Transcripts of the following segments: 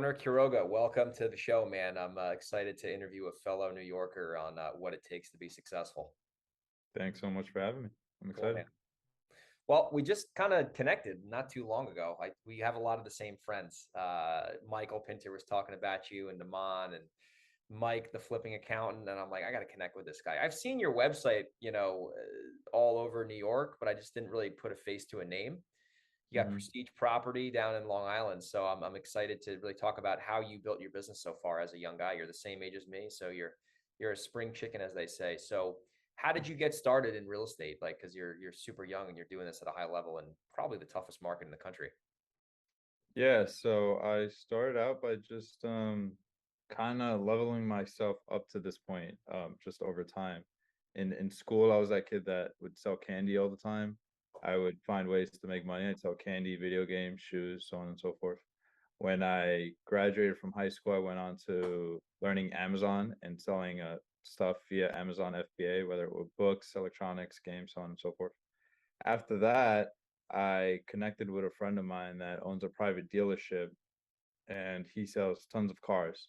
Warner Quiroga, welcome to the show, man. I'm excited to interview a fellow New Yorker on what it takes to be successful. Thanks so much for having me. I'm Cool, excited. man. Well, we just kind of connected not too long ago. We have a lot of the same friends. Michael Pinter was talking about you and Damon and Mike, the flipping accountant. And I'm like, I got to connect with this guy. I've seen your website, all over New York, but I just didn't really put a face to a name. You got hmm Prestige Property down in Long Island. So I'm excited to really talk about how you built your business so far as a young guy. You're the same age as me. So you're a spring chicken, as they say. So how did you get started in real estate? Like, because you're super young and you're doing this at a high level and probably the toughest market in the country. Yeah, so I started out by just kind of leveling myself up to this point, just over time. In school, I was that kid that would sell candy all the time. I would find ways to make money. I'd sell candy, video games, shoes, so on and so forth. When I graduated from high school, I went on to learning Amazon and selling stuff via Amazon FBA, whether it were books, electronics, games, so on and so forth. After that, I connected with a friend of mine that owns a private dealership and he sells tons of cars,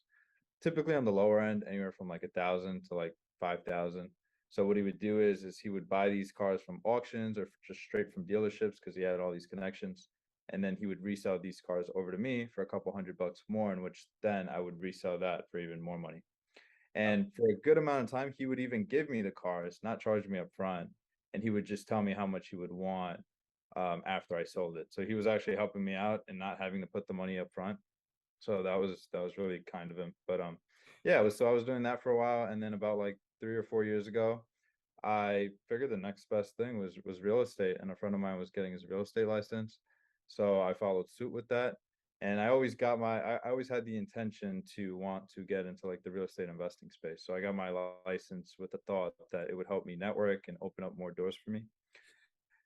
typically on the lower end, anywhere from like 1,000 to like 5,000. So what he would do is he would buy these cars from auctions or just straight from dealerships because he had all these connections. And then he would resell these cars over to me for a couple $100 more, in which then I would resell that for even more money. Oh, And for a good amount of time, he would even give me the cars, not charge me up front. And he would just tell me how much he would want after I sold it. So he was actually helping me out and not having to put the money up front. So that was really kind of him. But yeah, so I was doing that for a while, and then about like 3 or 4 years ago, I figured the next best thing was real estate, and a friend of mine was getting his real estate license, so I followed suit with that. And I always had the intention to want to get into like the real estate investing space. So I got my license with the thought that it would help me network and open up more doors for me.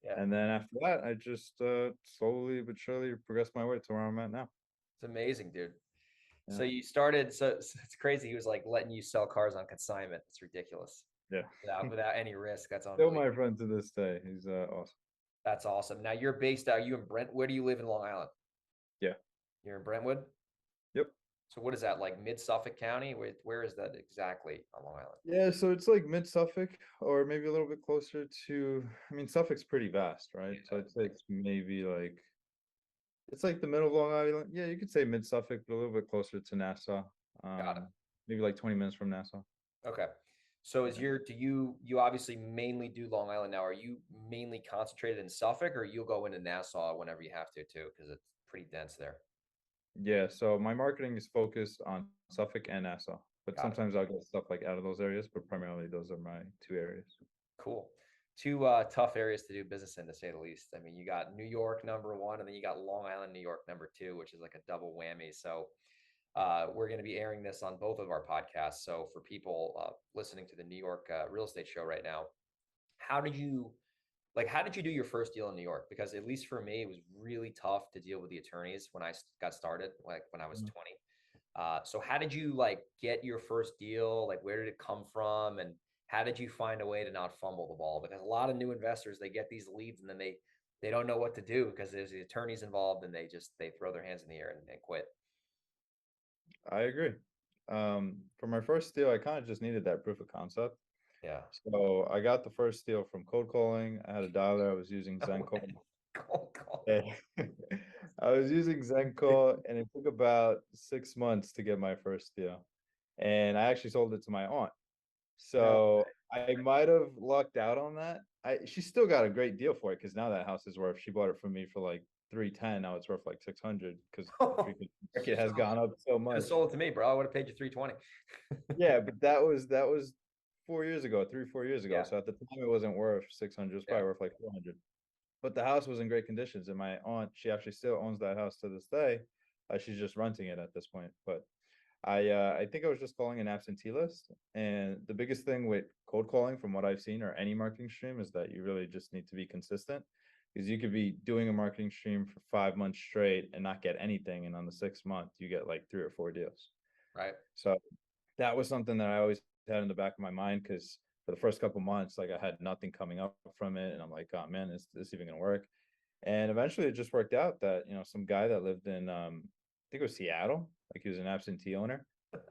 yeah. And then after that, I just slowly but surely progressed my way to where I'm at now. It's amazing, dude. Yeah, So you started, so it's crazy. He was like letting you sell cars on consignment. It's ridiculous. yeah. Without any risk. That's Still unbelievable. my friend to this day. He's awesome. That's awesome. Now you're based out, are you in Brent? Where do you live in Long Island? Yeah. You're in Brentwood? Yep. So what is that, like mid Suffolk County? Where is that exactly on Long Island? Yeah, so it's like mid Suffolk or maybe a little bit closer to, I mean, Suffolk's pretty vast, right? Yeah, So I'd say like, it's maybe like, it's like the middle of Long Island. Yeah, you could say mid Suffolk, but a little bit closer to Nassau. got it. Maybe like 20 minutes from Nassau. Okay. So is Yeah. do you obviously mainly do Long Island now? Are you mainly concentrated in Suffolk or you'll go into Nassau whenever you have to too? Because it's pretty dense there. Yeah, so my marketing is focused on Suffolk and Nassau, but Got it. sometimes I'll get stuff like out of those areas, but primarily those are my two areas. Cool. Two tough areas to do business in, to say the least. I mean, you got New York number one, and then you got Long Island, New York number two, which is like a double whammy. So we're going to be airing this on both of our podcasts. So for people listening to the New York real estate show right now, how did you how did you do your first deal in New York? Because at least for me, it was really tough to deal with the attorneys when I got started, like when I was Mhm. 20. So how did you get your first deal? Like where did it come from? And how did you find a way to not fumble the ball? Because a lot of new investors, they get these leads and then they don't know what to do because there's the attorneys involved and they throw their hands in the air and quit. I agree. For my first deal, I kind of just needed that proof of concept. Yeah. So I got the first deal from cold calling. I had a dialer. I was using No Zenco. way. Cold call. Yeah. I was using Zenco, and it took about 6 months to get my first deal. And I actually sold it to my aunt. No. So I might have lucked out on that. She still got a great deal for it because now that house is worth. She bought it from me for like 310. Now it's worth like 600 because the freaking market has gone up so Should have much. sold it to me, bro. I would have paid you 320. Yeah, but that was 4 years ago, 3 4 years ago. Yeah. So at the time it wasn't worth 600. It was Yeah. probably worth like 400. But the house was in great conditions, and my aunt, she actually still owns that house to this day. She's just renting it at this point. But I think I was just calling an absentee list. And the biggest thing with cold calling, from what I've seen, or any marketing stream, is that you really just need to be consistent. Because you could be doing a marketing stream for 5 months straight and not get anything, and on the 6th month you get like 3 or 4 deals. Right. So that was something that I always had in the back of my mind because for the first couple months, like I had nothing coming up from it, and I'm like, oh man, is this even gonna work? And eventually, it just worked out that some guy that lived in I think it was Seattle, like he was an absentee owner.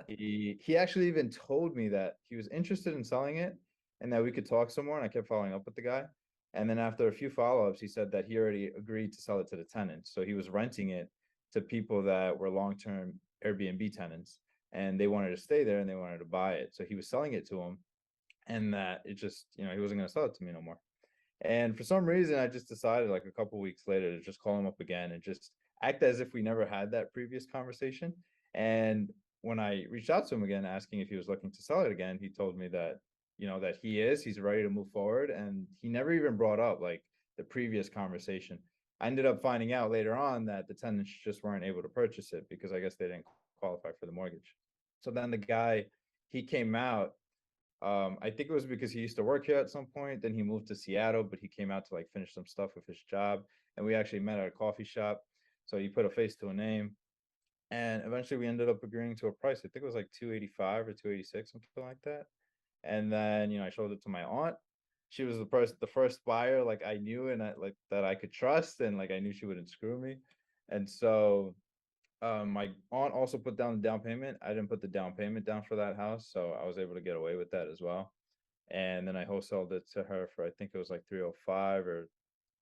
He actually even told me that he was interested in selling it and that we could talk some more. And I kept following up with the guy. And then after a few follow-ups, he said that he already agreed to sell it to the tenants. So he was renting it to people that were long-term Airbnb tenants and they wanted to stay there and they wanted to buy it. So he was selling it to them and that it just, he wasn't going to sell it to me no more. And for some reason, I just decided like a couple weeks later to just call him up again and just act as if we never had that previous conversation. And when I reached out to him again, asking if he was looking to sell it again, he told me that, that he's ready to move forward. And he never even brought up like the previous conversation. I ended up finding out later on that the tenants just weren't able to purchase it because I guess they didn't qualify for the mortgage. So then the guy, he came out. I think it was because he used to work here at some point. Then he moved to Seattle, but he came out to like finish some stuff with his job. And we actually met at a coffee shop. So he put a face to a name. And eventually we ended up agreeing to a price. I think it was like 285 or 286, something like that. And then, I showed it to my aunt. She was the first buyer like I knew and like that I could trust and like I knew she wouldn't screw me. And so my aunt also put down the down payment. I didn't put the down payment down for that house, so I was able to get away with that as well. And then I wholesaled it to her for I think it was like 305 or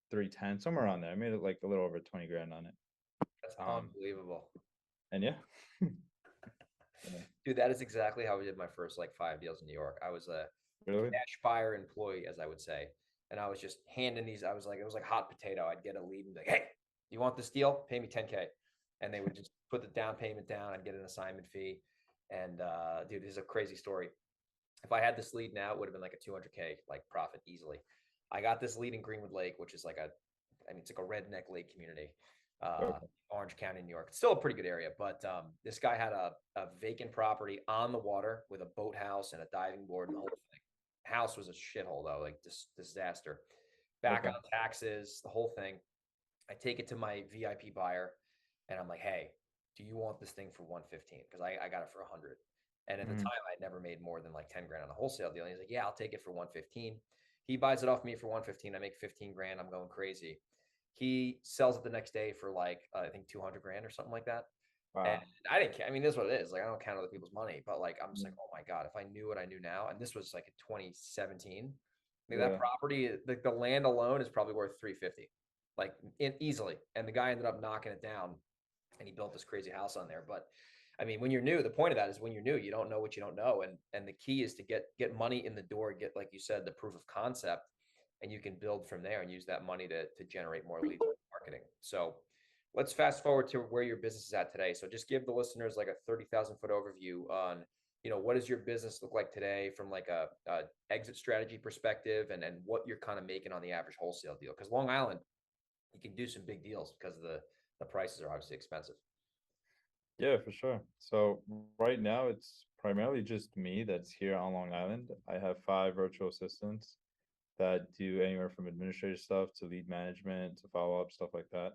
310, somewhere around there. I made it like a little over 20 grand on it. That's Um, unbelievable. and yeah. Yeah. Dude, that is exactly how we did my first like 5 deals in New York. I was a Really? cash buyer employee, as I would say. And I was just handing these, I was like, it was like hot potato. I'd get a lead and be like, hey, you want this deal? Pay me 10K. And they would just put the down payment down. I'd get an assignment fee. And dude, this is a crazy story. If I had this lead now, it would have been like a 200K like profit easily. I got this lead in Greenwood Lake, which is like it's like a redneck lake community, uh, Okay. Orange County, New York. It's still a pretty good area, but this guy had a vacant property on the water with a boathouse and a diving board and the whole thing. House was a shithole though, like disaster. Back Okay. on taxes, the whole thing. I take it to my VIP buyer, and I'm like, "Hey, do you want this thing for 115? Because I got it for 100." And at the Mhm. time, I'd never made more than like 10 grand on a wholesale deal. And he's like, "Yeah, I'll take it for 115." He buys it off me for 115. I make 15 grand. I'm going crazy. He sells it the next day for like I think 200 grand or something like that. And Wow. I didn't care. I mean, this is what it is. Like, I don't count other people's money, but like, I'm just like, Mm. oh my God, if I knew what I knew now, and this was like in 2017, like that Yeah. property, like the land alone is probably worth 350, like easily. And the guy ended up knocking it down and he built this crazy house on there. But I mean, when you're new, the point of that is when you're new, you don't know what you don't know. And the key is to get money in the door, get, like you said, the proof of concept, and you can build from there and use that money to generate more leads with marketing. So let's fast forward to where your business is at today. So just give the listeners like a 30,000 foot overview on, what does your business look like today from like a exit strategy perspective and what you're kind of making on the average wholesale deal. Because Long Island, you can do some big deals because the prices are obviously expensive. Yeah, for sure. So right now it's primarily just me that's here on Long Island. I have five virtual assistants that do anywhere from administrative stuff to lead management to follow up, stuff like that.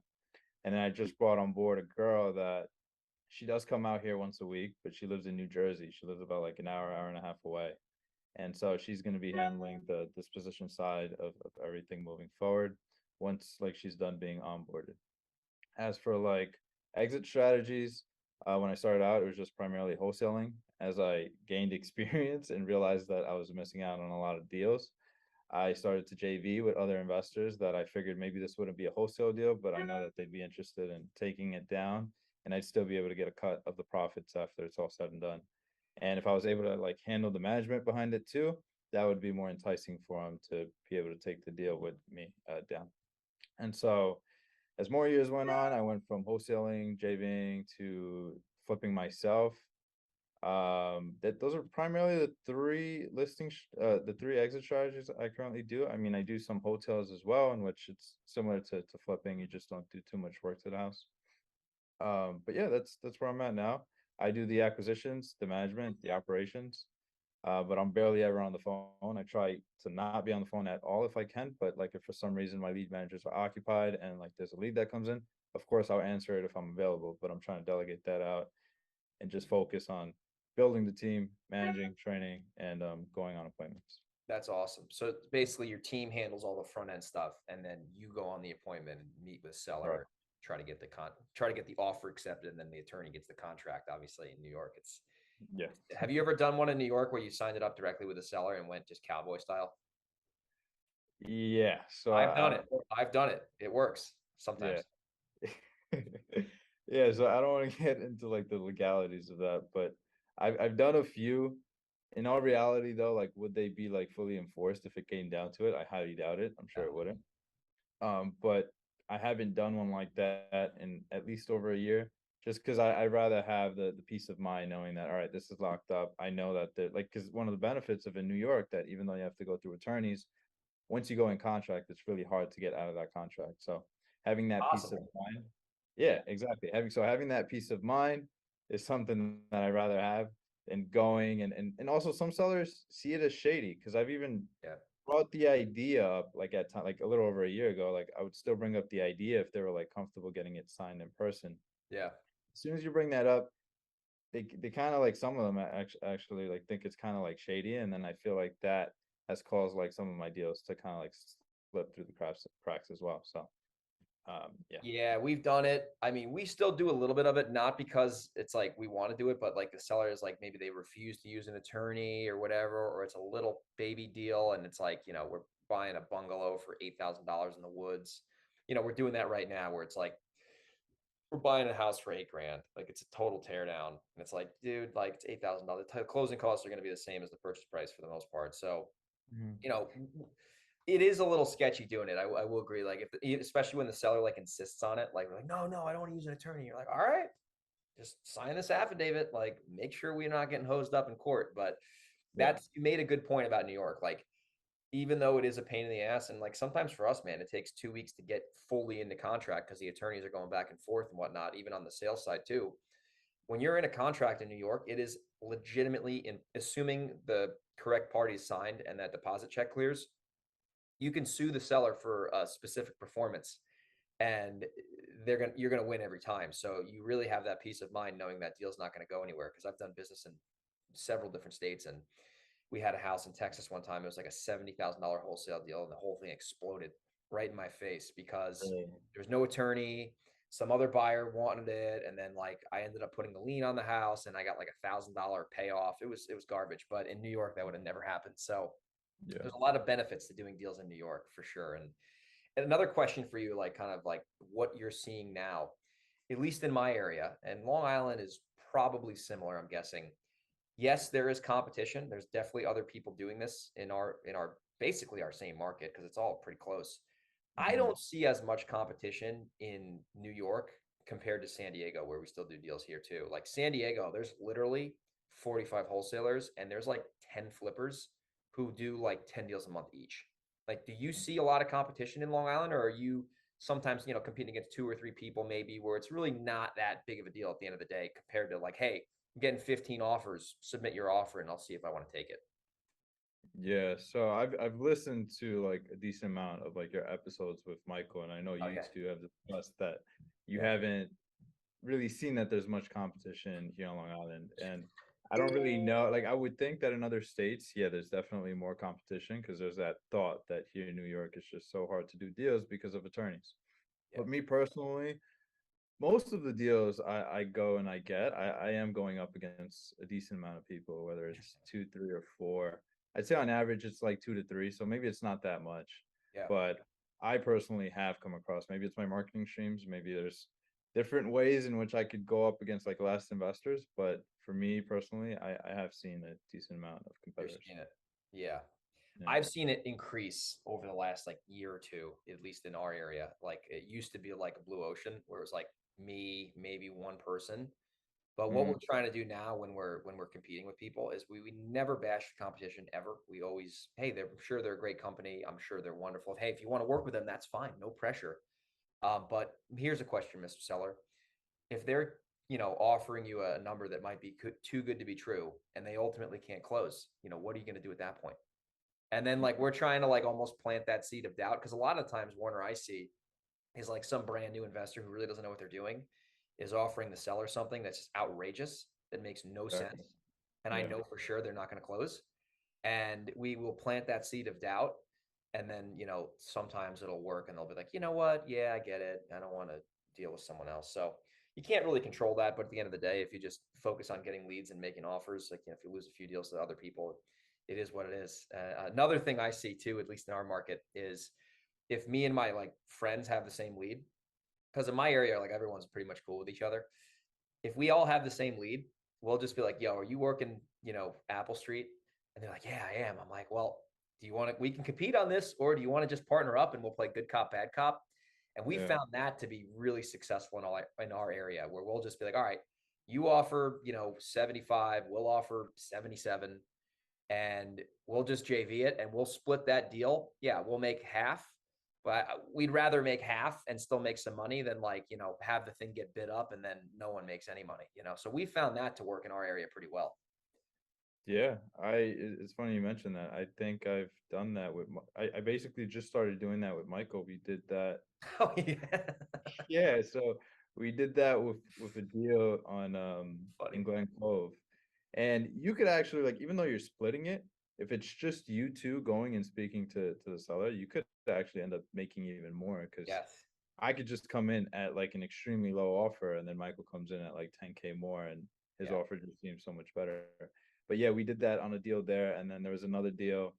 And then I just brought on board a girl that she does come out here once a week, but she lives in New Jersey. She lives about like an hour and a half away. And so she's going to be handling the disposition side of everything moving forward once like she's done being onboarded. As for like exit strategies, when I started out, it was just primarily wholesaling. As I gained experience and realized that I was missing out on a lot of deals, I started to JV with other investors that I figured maybe this wouldn't be a wholesale deal, but I know that they'd be interested in taking it down and I'd still be able to get a cut of the profits after it's all said and done. And if I was able to like handle the management behind it too, that would be more enticing for them to be able to take the deal with me down. And so as more years went on, I went from wholesaling, JVing to flipping myself. That those are primarily the three the three exit strategies I currently do. I mean, I do some hotels as well, in which it's similar to flipping. You just don't do too much work to the house. But yeah, that's where I'm at now. I do the acquisitions, the management, the operations. But I'm barely ever on the phone. I try to not be on the phone at all if I can. But like if for some reason my lead managers are occupied and like there's a lead that comes in, of course I'll answer it if I'm available. But I'm trying to delegate that out and just focus on building the team, managing, training, and going on appointments. That's awesome. So basically, your team handles all the front end stuff, and then you go on the appointment and meet with Right. seller. try to get the offer accepted, and then the attorney gets the contract. Obviously, in New York, Yeah. have you ever done one in New York where you signed it up directly with the seller and went just cowboy style? Yeah. So I've done it. I've done it. It works yeah. sometimes. Yeah, so I don't want to get into like the legalities of that, but I've done a few. In all reality though, like would they be like fully enforced if it came down to it? I highly doubt it. I'm sure Yeah. it wouldn't. But I haven't done one like that in at least over a year, just because I'd rather have the peace of mind knowing that, all right, this is locked up. I know that like, because one of the benefits of in New York that even though you have to go through attorneys, once you go in contract, it's really hard to get out of that contract. So having that peace of Possible. mind, yeah, Yeah. exactly. Having that peace of mind is something that I'd rather have than going and also some sellers see it as shady because I've even Yeah. brought the idea up like at time like a little over a year ago. Like I would still bring up the idea if they were like comfortable getting it signed in person. Yeah. As soon as you bring that up, they kind of like some of them actually like think it's kind of like shady, and then I feel like that has caused like some of my deals to kind of like slip through the cracks as well. So yeah. Yeah, we've done it. I mean, we still do a little bit of it, not because it's like we want to do it, but like the seller is like maybe they refuse to use an attorney or whatever, or it's a little baby deal. And it's like, we're buying a bungalow for $8,000 in the woods. We're doing that right now where it's like we're buying a house for 8 grand. Like it's a total tear down. And it's like, dude, like it's $8,000. The closing costs are going to be the same as the purchase price for the most part. So, Mhm. you know, it is a little sketchy doing it. I will agree. Like especially when the seller like insists on it, like we're like, no, I don't want to use an attorney. You're like, all right, just sign this affidavit. Like, make sure we're not getting hosed up in court. But Yeah. you made a good point about New York. Like, even though it is a pain in the ass, and like sometimes for us, man, it takes 2 weeks to get fully into contract because the attorneys are going back and forth and whatnot, even on the sales side too. When you're in a contract in New York, it is legitimately in assuming the correct party is signed and that deposit check clears, you can sue the seller for a specific performance and you're gonna win every time. So you really have that peace of mind knowing that deal's not gonna go anywhere. Because I've done business in several different states, and we had a house in Texas one time. It was like a $70,000 wholesale deal, and the whole thing exploded right in my face because Really? there was no attorney. Some other buyer wanted it, and then like I ended up putting the lien on the house, and I got like $1,000 payoff. It was garbage, but in New York that would have never happened. So Yeah. there's a lot of benefits to doing deals in New York for sure. And another question for you, like kind of like what you're seeing now, at least in my area, and Long Island is probably similar, I'm guessing. Yes, there is competition. There's definitely other people doing this in our basically our same market because it's all pretty close. I Mhm. don't see as much competition in New York compared to San Diego, where we still do deals here too. Like San Diego, there's literally 45 wholesalers and there's like 10 flippers who do like 10 deals a month each. Like, do you see a lot of competition in Long Island, or are you sometimes, competing against two or three people maybe where it's really not that big of a deal at the end of the day compared to like, hey, I'm getting 15 offers, submit your offer and I'll see if I want to take it. Yeah, so I've listened to like a decent amount of like your episodes with Michael, and I know you Okay. two have discussed that you Yeah. haven't really seen that there's much competition here on Long Island. And I don't really know, like I would think that in other states, yeah, there's definitely more competition because there's that thought that here in New York it's just so hard to do deals because of attorneys. Yeah. But me personally, most of the deals I go and I get, I am going up against a decent amount of people, whether it's Interesting. two, three, or four. I'd say on average it's like two to three, so maybe it's not that much. Yeah. But I personally have come across, maybe it's my marketing streams, maybe there's different ways in which I could go up against like less investors. But for me personally, I have seen a decent amount of You're competitors. seeing it. Yeah. Yeah. I've seen it increase over the last like year or two, at least in our area. Like it used to be like a blue ocean where it was like me, maybe one person. But what Mm, we're trying to do now when we're competing with people is we never bash the competition ever. We always, hey, I'm sure they're a great company. I'm sure they're wonderful. Hey, if you want to work with them, that's fine. No pressure. But here's a question, Mr. Seller. If they're, offering you a number that might be too good to be true and they ultimately can't close, what are you going to do at that point? And then like we're trying to like almost plant that seed of doubt because a lot of times Warner I see is like some brand new investor who really doesn't know what they're doing is offering the seller something that's just outrageous that makes no exactly. sense. And I Yeah. know for sure they're not going to close. And we will plant that seed of doubt. And then, sometimes it'll work and they'll be like, you know what? Yeah, I get it. I don't want to deal with someone else. So you can't really control that. But at the end of the day, if you just focus on getting leads and making offers, like, if you lose a few deals to other people, it is what it is. Another thing I see too, at least in our market, is if me and my like friends have the same lead, because in my area, like everyone's pretty much cool with each other. If we all have the same lead, we'll just be like, yo, are you working, Apple Street? And they're like, yeah, I am. I'm like, well, do you want to, we can compete on this, or do you want to just partner up and we'll play good cop, bad cop? And we Yeah. found that to be really successful in our area, where we'll just be like, all right, you offer, 75, we'll offer 77, and we'll just JV it and we'll split that deal. Yeah, we'll make half, but we'd rather make half and still make some money than, like, have the thing get bid up and then no one makes any money. So we found that to work in our area pretty well. Yeah, it's funny you mentioned that. I think I've done that with I basically just started doing that with Michael. We did that. Oh yeah. Yeah, so we did that with a deal on Funny. in Glen Cove. And you could actually, like, even though you're splitting it, if it's just you two going and speaking to the seller, you could actually end up making even more, because Yes. I could just come in at like an extremely low offer, and then Michael comes in at like 10K more, and his Yeah. offer just seems so much better. But yeah, we did that on a deal there, and then there was another deal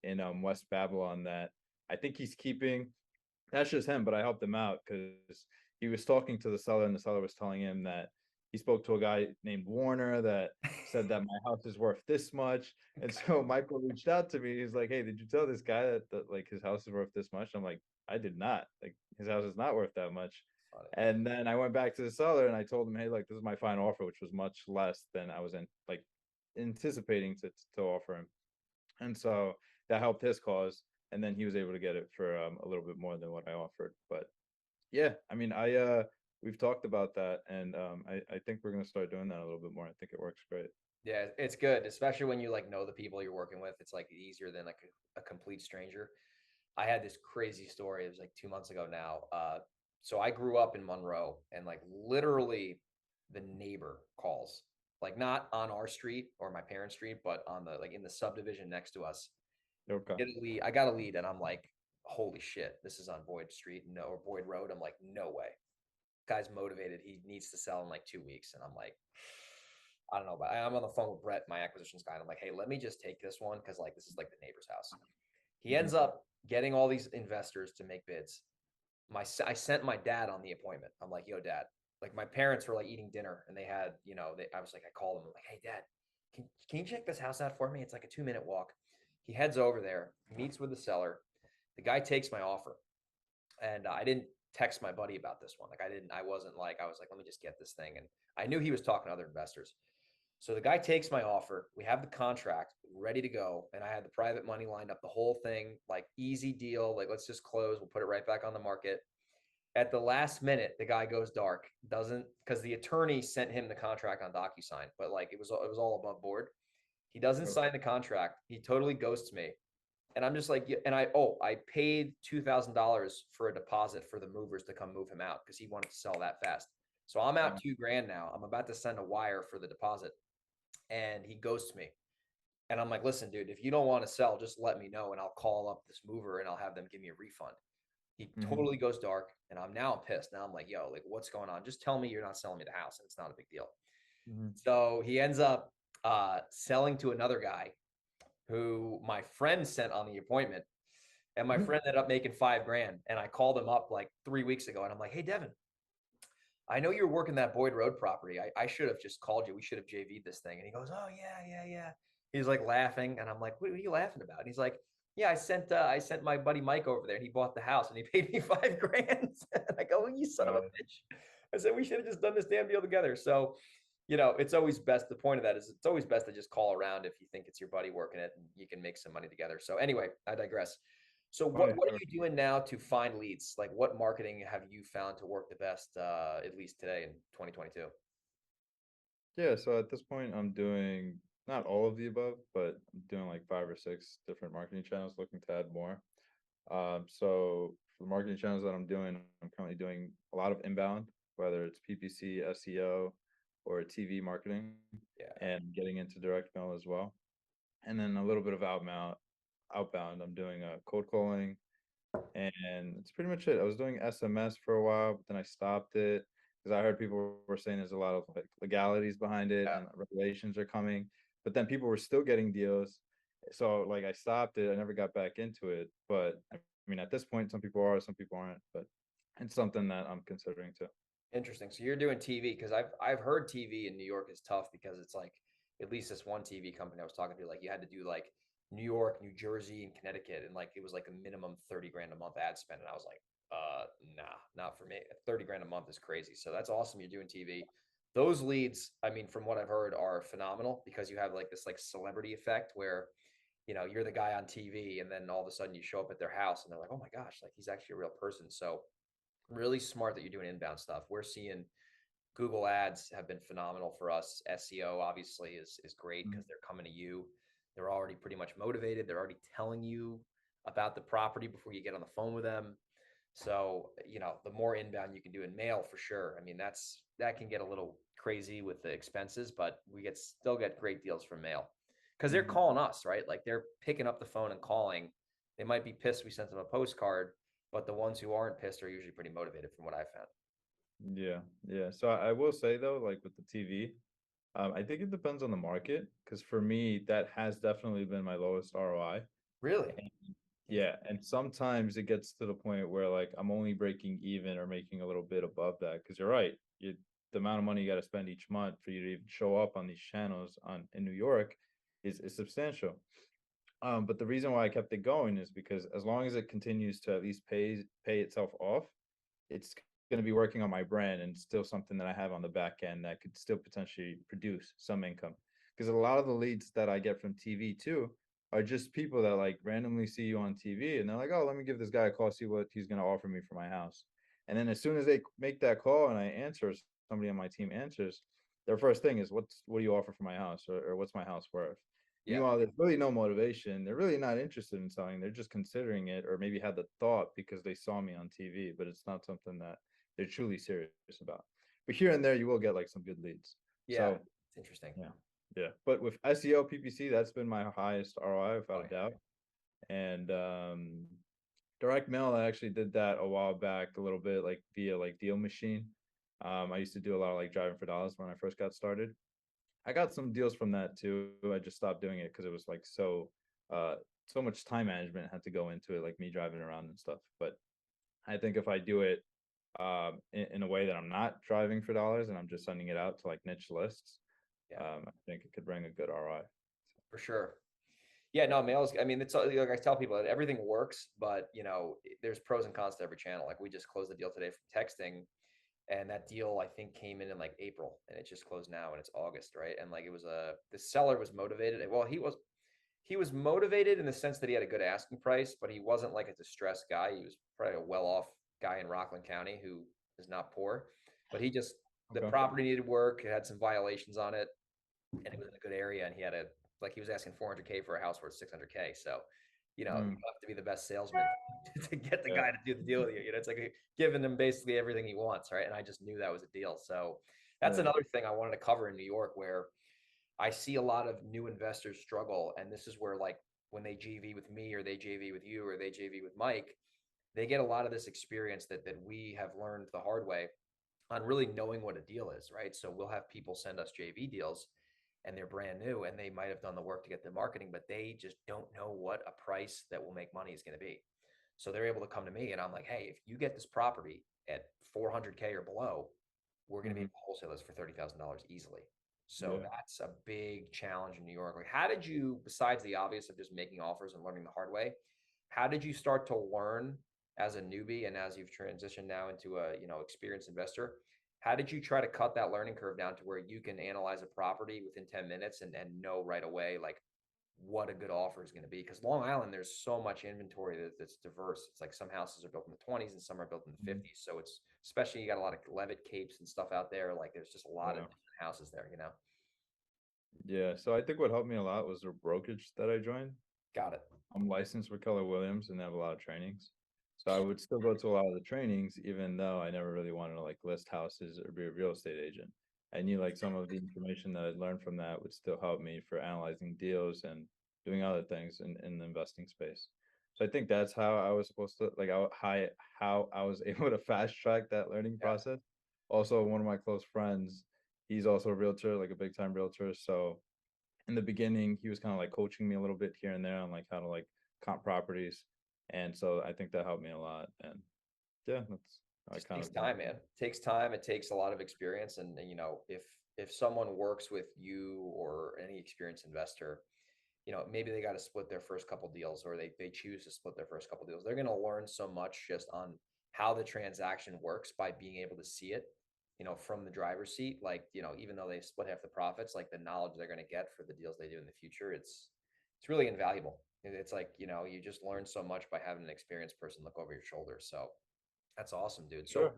in West Babylon that I think he's keeping. That's just him, but I helped him out because he was talking to the seller, and the seller was telling him that he spoke to a guy named Warner that said that my house is worth this much. And so Michael reached out to me. He's like, "Hey, did you tell this guy that like his house is worth this much?" I'm like, "I did not. Like, his house is not worth that much." Funny. And then I went back to the seller and I told him, "Hey, like, this is my final offer," which was much less than I was anticipating to offer him. And so that helped his cause, and then he was able to get it for a little bit more than what I offered. But yeah, I mean, we've talked about that, and I think we're gonna start doing that a little bit more. I think it works great. Yeah, it's good, especially when you like know the people you're working with. It's like easier than like a complete stranger. I had this crazy story. It was like 2 months ago now. So I grew up in Monroe, and like literally the neighbor calls, like not on our street or my parents' street, but on the like in the subdivision next to us. Okay. Get a lead. I got a lead, and I'm like, holy shit, this is on Boyd Street, no, or Boyd Road. I'm like, no way. Guy's motivated. He needs to sell in like 2 weeks, and I'm like, I don't know, but I'm on the phone with Brett, my acquisitions guy, and I'm like, hey, let me just take this one because like this is like the neighbor's house. He Hmm. ends up getting all these investors to make bids. I sent my dad on the appointment. I'm like, yo, dad. Like my parents were like eating dinner, and they had, I was like, I called him. I'm like, hey, dad, can you check this house out for me? It's like a 2 minute walk. He heads over there, meets with the seller. The guy takes my offer, and I didn't text my buddy about this one. Like I wasn't like, I was like, let me just get this thing. And I knew he was talking to other investors. So the guy takes my offer. We have the contract ready to go. And I had the private money lined up, the whole thing, like easy deal. Like, let's just close. We'll put it right back on the market. At the last minute, the guy goes dark, doesn't, because the attorney sent him the contract on DocuSign, but like it was all above board. He doesn't Okay. sign the contract. He totally ghosts me. And I'm just like, yeah, and I paid $2,000 for a deposit for the movers to come move him out because he wanted to sell that fast. So I'm out Wow. 2 grand now. I'm about to send a wire for the deposit, and he ghosts me. And I'm like, listen, dude, if you don't want to sell, just let me know and I'll call up this mover and I'll have them give me a refund. He Hmm. totally goes dark, and I'm pissed. Now I'm like, yo, like, what's going on? Just tell me you're not selling me the house and it's not a big deal. Hmm. So he ends up selling to another guy who my friend sent on the appointment. And my friend ended up making 5 grand. And I called him up like 3 weeks ago, and I'm like, hey, Devin, I know you're working that Boyd Road property. I should have just called you. We should have JV'd this thing. And he goes, oh yeah, yeah, yeah. He's like laughing, and I'm like, what are you laughing about? And he's like, yeah, I sent my buddy Mike over there, and he bought the house, and he paid me 5 grand. And I go, well, you son of a bitch. I said we should have just done this damn deal together. So, it's always best. The point of that is it's always best to just call around if you think it's your buddy working it and you can make some money together. So anyway, I digress. So Oh, what are sure. you doing now to find leads? Like what marketing have you found to work the best, at least today in 2022? Yeah, so at this point, I'm doing not all of the above, but I'm doing like 5 or 6 different marketing channels, looking to add more. So for the marketing channels that I'm doing, I'm currently doing a lot of inbound, whether it's PPC, SEO, or TV marketing, Yeah. and getting into direct mail as well. And then a little bit of outbound. I'm doing cold calling, and it's pretty much it. I was doing SMS for a while, but then I stopped it because I heard people were saying there's a lot of like legalities behind it Yeah. and regulations are coming. But then people were still getting deals, so like I stopped it. I never got back into it. But I mean, at this point, some people are, some people aren't. But it's something that I'm considering too. Interesting. So you're doing TV because I've heard TV in New York is tough because it's like at least this one TV company I was talking to, like you had to do like New York, New Jersey, and Connecticut, and like it was like a minimum 30 grand a month ad spend. And I was like, nah, not for me. 30 grand a month is crazy. So that's awesome. You're doing TV. Those leads, I mean, from what I've heard, are phenomenal because you have like this like celebrity effect where you're the guy on TV and then all of a sudden you show up at their house and they're like, oh my gosh, like he's actually a real person. So really smart that you're doing inbound stuff. We're seeing Google ads have been phenomenal for us. SEO obviously is great Mhm. because they're coming to you. They're already pretty much motivated. They're already telling you about the property before you get on the phone with them. So, the more inbound you can do in mail for sure. I mean, that can get a little crazy with the expenses, but we still get great deals from mail because they're Mhm. calling us, right? Like they're picking up the phone and calling. They might be pissed we sent them a postcard, but the ones who aren't pissed are usually pretty motivated from what I found. Yeah, yeah. So I will say though, like with the TV, I think it depends on the market because for me, that has definitely been my lowest ROI. Really? Yeah, Interesting. and sometimes it gets to the point where like I'm only breaking even or making a little bit above that because you're right. The amount of money you got to spend each month for you to even show up on these channels on in New York is substantial. But the reason why I kept it going is because as long as it continues to at least pay itself off, it's going to be working on my brand and still something that I have on the back end that could still potentially produce some income. Because a lot of the leads that I get from TV too are just people that like randomly see you on TV and they're like, oh, let me give this guy a call, see what he's going to offer me for my house. And then as soon as they make that call and I answer, somebody on my team answers, their first thing is, what do you offer for my house, or what's my house worth? Yeah. Meanwhile, there's really no motivation. They're really not interested in selling. They're just considering it or maybe had the thought because they saw me on TV, but it's not something that they're truly serious about. But here and there, you will get like some good leads. Yeah. So It's interesting. yeah, yeah. But with SEO, PPC, that's been my highest ROI Oh without a yeah. doubt. And direct mail, I actually did that a while back, a little bit like via like Deal Machine. I used to do a lot of like driving for dollars when I first got started. I got some deals from that too. I just stopped doing it because it was like uh so much time management had to go into it, like me driving around and stuff. But I think if I do it in a way that I'm not driving for dollars and I'm just sending it out to like niche lists, Yeah, I think it could bring a good ROI. for sure. Yeah, no, mail's, I mean, it's like I tell people that everything works, but there's pros and cons to every channel. Like we just closed a deal today from texting, and that deal I think came in like April, and it just closed now, and it's August, right? And like it was the seller was motivated. Well, he was motivated in the sense that he had a good asking price, but he wasn't like a distressed guy. He was probably a well-off guy in Rockland County who is not poor, but the Okay. property needed work. It had some violations on it, and it was in a good area, and he was asking 400K for a house worth 600K. So, you Mm, have to be the best salesman to get the yeah. guy to do the deal with you. It's like giving him basically everything he wants, right? And I just knew that was a deal. So that's Yeah. another thing I wanted to cover in New York, where I see a lot of new investors struggle, and this is where like when they JV with me or they JV with you or they JV with Mike, they get a lot of this experience that we have learned the hard way on really knowing what a deal is, right? So we'll have people send us JV deals and they're brand new and they might have done the work to get the marketing, but they just don't know what a price that will make money is going to be. So they're able to come to me and I'm like, hey, if you get this property at 400K or below, we're going to be Hmm. able to wholesale this for $30,000 easily. So Yeah. that's a big challenge in New York. Like, how did you, besides the obvious of just making offers and learning the hard way, how did you start to learn as a newbie and as you've transitioned now into a experienced investor? How did you try to cut that learning curve down to where you can analyze a property within 10 minutes and know right away like what a good offer is going to be? Because Long Island, there's so much inventory that's diverse. It's like some houses are built in the 20s and some are built in the Mhm. 50s. So it's especially you got a lot of Levitt capes and stuff out there. Like there's just a lot of Yeah. different houses there, Yeah. So I think what helped me a lot was the brokerage that I joined. Got it. I'm licensed with Keller Williams and they have a lot of trainings. So I would still go to a lot of the trainings, even though I never really wanted to like list houses or be a real estate agent. I knew like some of the information that I'd learned from that would still help me for analyzing deals and doing other things in the investing space. So I think that's how I was supposed to like how I was able to fast track that learning Yeah. process. Also, one of my close friends, he's also a realtor, like a big time realtor. So in the beginning, he was kind of like coaching me a little bit here and there on like how to like comp properties. And so I think that helped me a lot. And yeah, that's I Just kind takes of been. time, man. It takes time. It takes a lot of experience. And if someone works with you or any experienced investor, maybe they got to split their first couple deals, or they choose to split their first couple deals. They're going to learn so much just on how the transaction works by being able to see it, from the driver's seat. Like, even though they split half the profits, like the knowledge they're going to get for the deals they do in the future, it's really invaluable. It's like, you just learn so much by having an experienced person look over your shoulder. So that's awesome, dude. So Sure,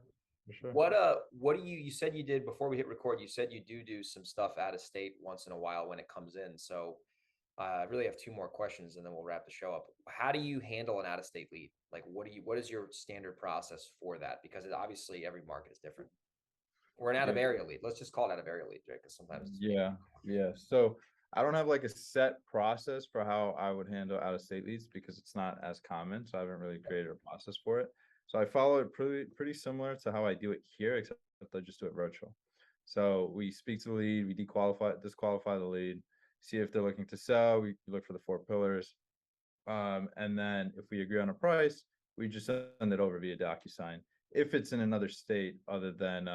for sure. what do you said you did before we hit record, you said you do some stuff out of state once in a while when it comes in. So I really have two more questions and then we'll wrap the show up. How do you handle an out of state lead? Like what is your standard process for that? Because obviously every market is different. Or an out Yeah. of area lead. Let's just call it out of area lead, Jake, because sometimes it's maybe. Yeah, yeah. So I don't have like a set process for how I would handle out of state leads because it's not as common. So I haven't really created a process for it. So I follow it pretty similar to how I do it here, except I just do it virtual. So we speak to the lead, we disqualify the lead, see if they're looking to sell. We look for the four pillars. And then if we agree on a price, we just send it over via DocuSign if it's in another state other than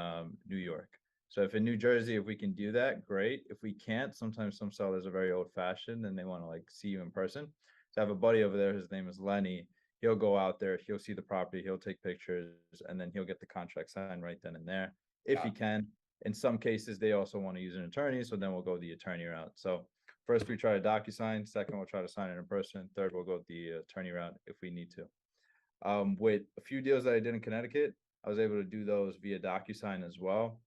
New York. So if in New Jersey, if we can do that, great. If we can't, sometimes some sellers are very old fashioned and they want to like see you in person. So I have a buddy over there, his name is Lenny. He'll go out there, he'll see the property, he'll take pictures, and then he'll get the contract signed right then and there if Yeah. he can. In some cases, they also want to use an attorney, so then we'll go the attorney route. So first, we try to DocuSign. Second, we'll try to sign it in person. Third, we'll go the attorney route if we need to. With a few deals that I did in Connecticut, I was able to do those via DocuSign as well.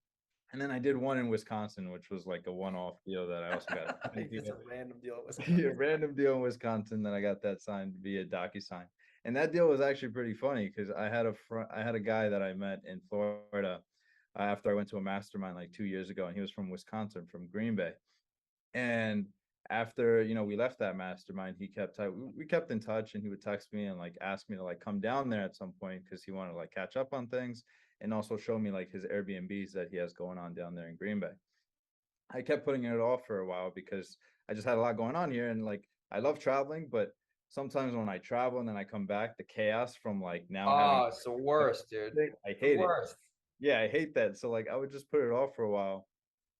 And then I did one in Wisconsin, which was like a one-off deal that I also got It's a random deal. a random deal in Wisconsin that I got that signed via DocuSign. And that deal was actually pretty funny because I had a guy that I met in Florida after I went to a mastermind like 2 years ago, and he was from Wisconsin, from Green Bay. And after, we left that mastermind, we kept in touch and he would text me and like ask me to like come down there at some point because he wanted to like catch up on things and also show me like his Airbnbs that he has going on down there in Green Bay. I kept putting it off for a while because I just had a lot going on here and like I love traveling, but sometimes when I travel and then I come back, the chaos from like now having Oh, it's the worst, dude. I The hate it. worst. Yeah, I hate that. So like I would just put it off for a while.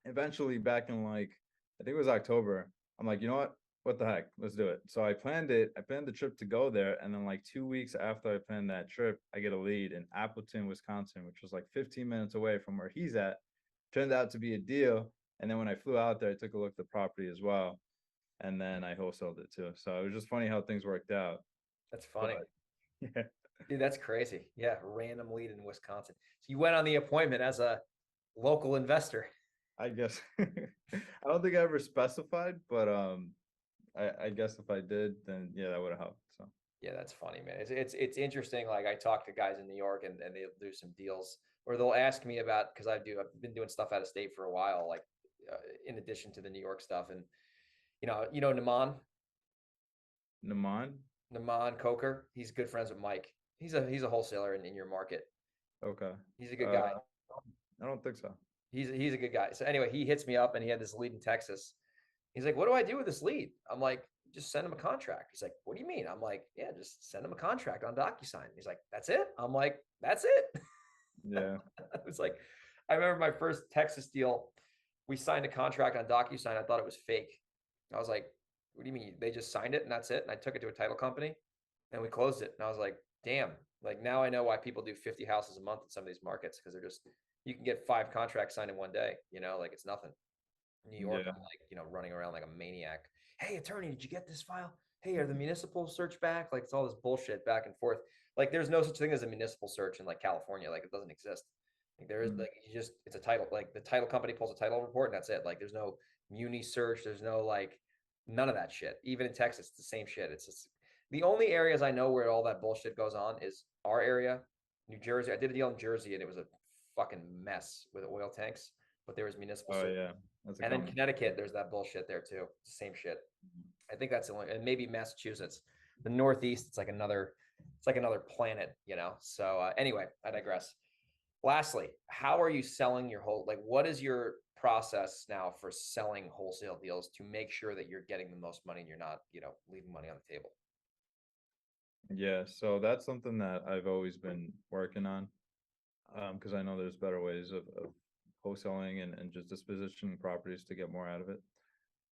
Eventually back in like I think it was October, I'm like, you know what? What the heck? Let's do it. So I planned it. I planned the trip to go there. And then like 2 weeks after I planned that trip, I get a lead in Appleton, Wisconsin, which was like 15 minutes away from where he's at. Turned out to be a deal. And then when I flew out there, I took a look at the property as well. And then I wholesaled it too. So it was just funny how things worked out. That's But funny. yeah, Dude, that's crazy. Yeah, random lead in Wisconsin. So you went on the appointment as a local investor. I guess I don't think I ever specified, but I guess if I did, then yeah, that would have helped. So Yeah, that's funny, man. It's interesting. Like I talk to guys in New York and they'll do some deals, or they'll ask me about, because I've been doing stuff out of state for a while, like in addition to the New York stuff. And Naman, Naman, Naman Coker, he's good friends with Mike. He's a wholesaler in your market. okay. He's a good guy. I don't think so. He's a good guy. So anyway, he hits me up and he had this lead in Texas. He's like, "What do I do with this lead?" I'm like, "Just send him a contract." He's like, "What do you mean?" I'm like, "Yeah, just send him a contract on DocuSign." He's like, "That's it?" I'm like, "That's it." Yeah, It was like, I remember my first Texas deal. We signed a contract on DocuSign. I thought it was fake. I was like, "What do you mean? They just signed it and that's it?" And I took it to a title company and we closed it. And I was like, "Damn!" Like now I know why people do 50 houses a month in some of these markets, because they're just, you can get 5 contracts signed in one day. Like it's nothing. New York, yeah, I'm like, running around like a maniac. Hey, attorney, did you get this file? Hey, are the municipal search back? Like it's all this bullshit back and forth. Like there's no such thing as a municipal search in like California. Like it doesn't exist. Like there is, mm, like it's a title. Like the title company pulls a title report and that's it. Like there's no muni search. There's no like none of that shit. Even in Texas, it's the same shit. It's just the only areas I know where all that bullshit goes on is our area, New Jersey. I did a deal in Jersey and it was a fucking mess with oil tanks, but there was municipal oh search. yeah, that's a And in common. Connecticut, there's that bullshit there too. It's the same shit. I think that's the only, and maybe Massachusetts. the Northeast, it's like another planet, you know? So anyway, I digress. Lastly, how are you selling your like, what is your process now for selling wholesale deals to make sure that you're getting the most money and you're not, leaving money on the table? Yeah, so that's something that I've always been working on, because I know there's better ways of wholesaling and just dispositioning properties to get more out of it.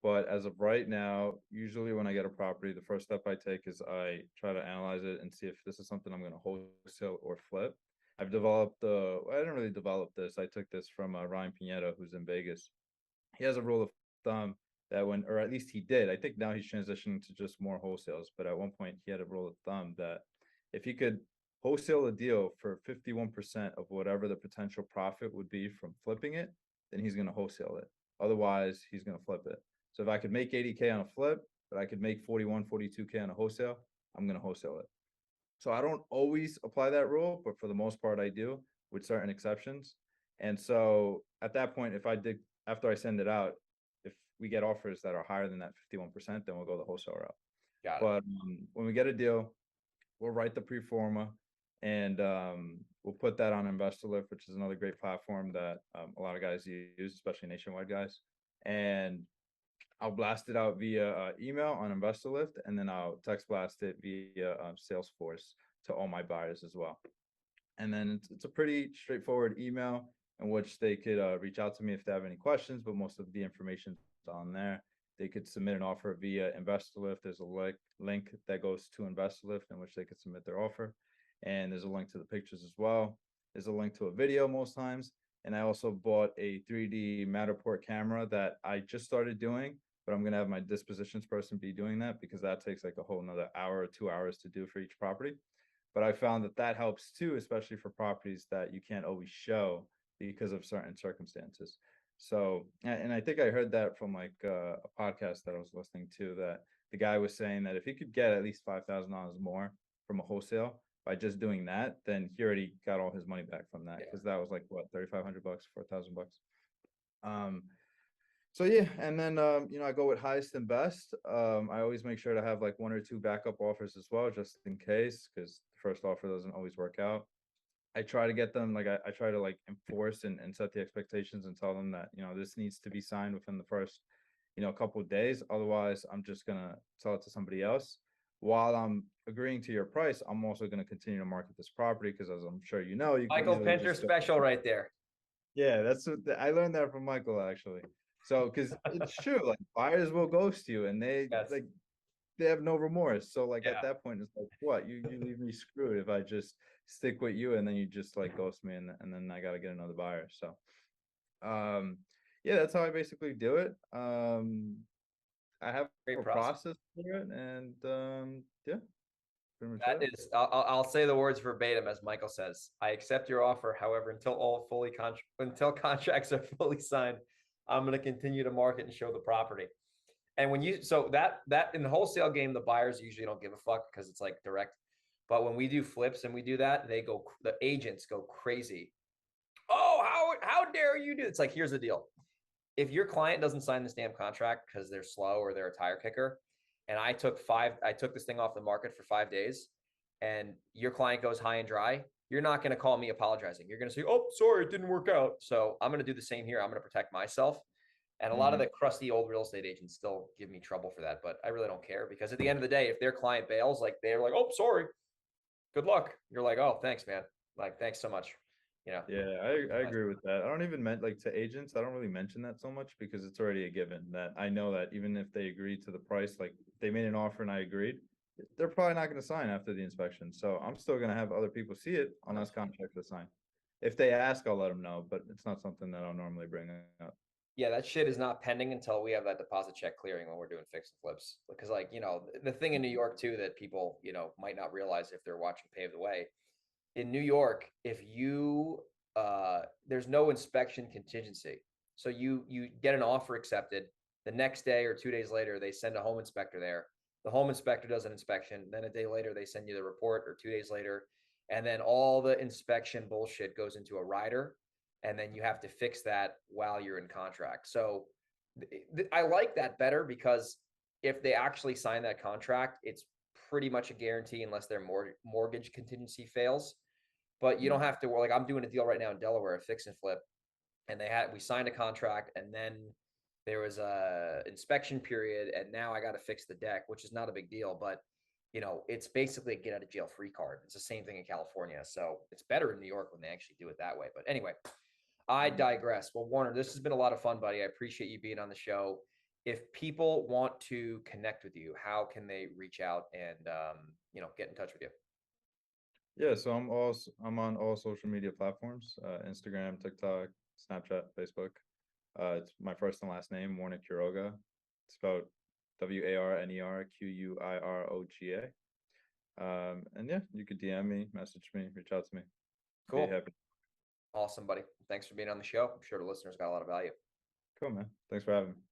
But as of right now, usually when I get a property, the first step I take is I try to analyze it and see if this is something I'm going to wholesale or flip. I didn't really develop this. I took this from Ryan Pineda, who's in Vegas. He has a rule of thumb that or at least he did. I think now he's transitioning to just more wholesales. But at one point, he had a rule of thumb that if he could wholesale a deal for 51% of whatever the potential profit would be from flipping it, then he's going to wholesale it. Otherwise, he's going to flip it. So if I could make 80K on a flip, but I could make 41, 42K on a wholesale, I'm going to wholesale it. So I don't always apply that rule, but for the most part, I do with certain exceptions. And so at that point, after I send it out, if we get offers that are higher than that 51%, then we'll go the wholesale route. Got it. But when we get a deal, we'll write the pre forma and we'll put that on Investor Lift, which is another great platform that a lot of guys use, especially nationwide guys. And I'll blast it out via email on Investor Lift, and then I'll text blast it via Salesforce to all my buyers as well. And then it's a pretty straightforward email in which they could reach out to me if they have any questions, but most of the information's on there. They could submit an offer via Investor Lift. There's a link that goes to Investor Lift in which they could submit their offer. And there's a link to the pictures as well. There's a link to a video most times. And I also bought a 3D Matterport camera that I just started doing, but I'm going to have my dispositions person be doing that because that takes like a whole another hour or 2 hours to do for each property. But I found that helps too, especially for properties that you can't always show because of certain circumstances. So, and I think I heard that from like a podcast that I was listening to, that the guy was saying that if he could get at least $5,000 more from a wholesale by just doing that, then he already got all his money back from that, because that was like what, $3,500, $4,000. So yeah, and then I go with highest and best. I always make sure to have like one or two backup offers as well, just in case, because the first offer doesn't always work out. I try to get them, like I try to like enforce and set the expectations and tell them that, this needs to be signed within the first, couple of days. Otherwise, I'm just gonna sell it to somebody else. While I'm agreeing to your price, I'm also going to continue to market this property because, as I'm sure you can Michael easily Pinter special right there. Yeah, that's what I learned that from Michael actually. So, because it's true, like buyers will ghost you, and Yes. they have no remorse. So, like Yeah. at that point, it's like, what, you leave me screwed if I just stick with you, and then you just like ghost me, and then I got to get another buyer. So, yeah, that's how I basically do it. I have Great a process. process for it, and yeah, pretty much That it. is, I'll say the words verbatim as Michael says. I accept your offer. However, until contracts are fully signed, I'm going to continue to market and show the property. And so that in the wholesale game, the buyers usually don't give a fuck because it's like direct. But when we do flips and we do that, the agents go crazy. Oh, how dare you do? It's like, here's the deal. If your client doesn't sign this damn contract because they're slow or they're a tire kicker, and I took this thing off the market for 5 days, and your client goes high and dry, you're not going to call me apologizing. You're going to say, oh, sorry, it didn't work out. So I'm going to do the same here. I'm going to protect myself. And a lot of the crusty old real estate agents still give me trouble for that, but I really don't care, because at the end of the day, if their client bails, like they're like, oh, sorry, good luck. You're like, oh, thanks, man. Like, thanks so much. Yeah, I agree with that. I don't even like to agents, I don't really mention that so much because it's already a given that I know that even if they agree to the price, like they made an offer and I agreed, they're probably not going to sign after the inspection. So I'm still going to have other people see it unless contracts are signed. If they ask, I'll let them know, but it's not something that I'll normally bring up. Yeah, that shit is not pending until we have that deposit check clearing when we're doing fix and flips. Because, like, the thing in New York too that people, might not realize if they're watching Pave the Way. In New York, if you there's no inspection contingency. So you get an offer accepted. The next day or 2 days later, they send a home inspector there. The home inspector does an inspection. Then a day later, they send you the report, or 2 days later. And then all the inspection bullshit goes into a rider. And then you have to fix that while you're in contract. So I like that better, because if they actually sign that contract, it's pretty much a guarantee unless their mortgage contingency fails. But you don't Mm. have to. Like, I'm doing a deal right now in Delaware, a fix and flip, and we signed a contract, and then there was a inspection period, and now I got to fix the deck, which is not a big deal, but it's basically a get out of jail free card. It's the same thing in California, so it's better in New York when they actually do it that way. But anyway, I digress. Well, Warner, this has been a lot of fun, buddy. I appreciate you being on the show. If people want to connect with you, how can they reach out and get in touch with you? Yeah, so I'm on all social media platforms, Instagram, TikTok, Snapchat, Facebook. It's my first and last name, Warner Quiroga. It's spelled WarnerQuiroga. And yeah, you could DM me, message me, reach out to me. Be Cool. happy. Awesome, buddy. Thanks for being on the show. I'm sure the listeners got a lot of value. Cool, man. Thanks for having me.